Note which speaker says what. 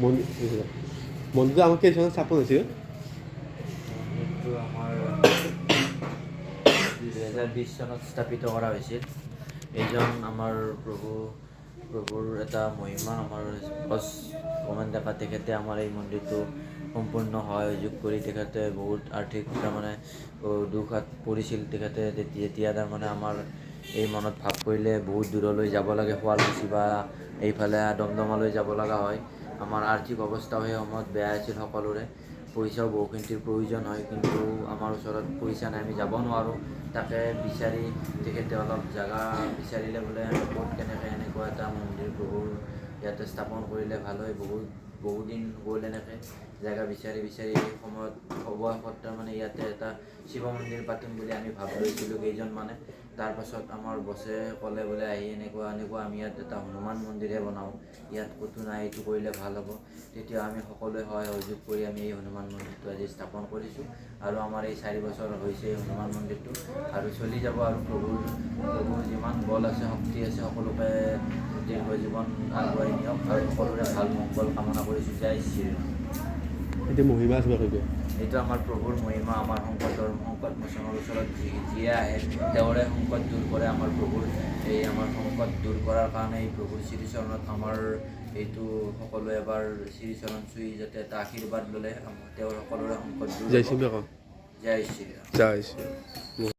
Speaker 1: মন্দিৰটো আমাক কেই চনত স্থাপন হৈছিল?
Speaker 2: মন্দিৰটো আমাৰ 2020 চনত স্থাপিত কৰা হৈছিল। এইজন আমাৰ প্ৰভুৰ এটা মহিমা আমাৰ বছ কমেন ডেকা তেখেতে আমাৰ এই মন্দিৰটো সম্পূৰ্ণ সহযোগ কৰি তেখেতে বহুত আৰ্থিক তাৰমানে দুখাত পৰিছিল। তেখেতে যেতিয়া তাৰমানে আমাৰ এই মনত ভাৱ কৰিলে বহুত দূৰলৈ যাব লাগে, শুৱালকুছি বা এইফালে দমদমালৈ যাব লগা হয়। আমাৰ আৰ্থিক অৱস্থাও সেই সময়ত বেয়া আছিল সকলোৰে, পইচাও বহুখিনিৰ প্ৰয়োজন হয়, কিন্তু আমাৰ ওচৰত পইচা নাই, আমি যাব নোৱাৰোঁ। তাকে বিচাৰি তেখেতে অলপ জেগা বিচাৰিলে বোলে ক'ত কেনেকৈ এনেকুৱা এটা মন্দিৰ প্ৰভুৰ ইয়াতে স্থাপন কৰিলে ভাল হয়। বহুদিন গ'ল এনেকৈ জেগা বিচাৰি এই সময়ত অৱশেষত তাৰমানে ইয়াতে এটা শিৱ মন্দিৰ পাতিম বুলি আমি ভাব লৈছিলোঁ কেইজনমানে। তাৰপাছত আমাৰ বছে ক'লে বোলে আহি এনেকুৱা আমি ইয়াত এটা হনুমান মন্দিৰহে বনাওঁ, ইয়াত ক'তো নাই, এইটো কৰিলে ভাল হ'ব। তেতিয়া আমি সকলোৱে সহযোগ কৰি আমি এই হনুমান মন্দিৰটো আজি স্থাপন কৰিছোঁ। আৰু আমাৰ এই 4 বছৰ হৈছে এই হনুমান মন্দিৰটো, আৰু চলি যাব। আৰু প্ৰভুৰ যিমান বল আছে, শক্তি আছে, সকলোকে দীৰ্ঘ জীৱন আগুৱাই নিয়ক আৰু সকলোৰে ভাল মংগল কামনা কৰিছোঁ। জয় শ্ৰীৰাম।
Speaker 1: এতিয়া মহিমা আছে বাৰু।
Speaker 2: এইটো আমাৰ প্ৰভুৰ মহিমা। আমাৰ সংকট মোচনৰ ওচৰত যিয়ে আহে তেওঁৰে সংকট দূৰ কৰে। আমাৰ প্ৰভুৰ এই আমাৰ সংকট দূৰ কৰাৰ কাৰণে এই প্ৰভুৰ শ্ৰীচৰণত আমাৰ এইটো সকলোৱে এবাৰ শ্ৰীচৰণ চুই যাতে এটা আশীৰ্বাদ ল'লে তেওঁৰ সকলোৰে সংকট দূৰ হ'ব।
Speaker 1: জয় শ্ৰীৰাম।
Speaker 2: জয় শ্ৰীৰাম।
Speaker 1: জয় শ্ৰীৰাম।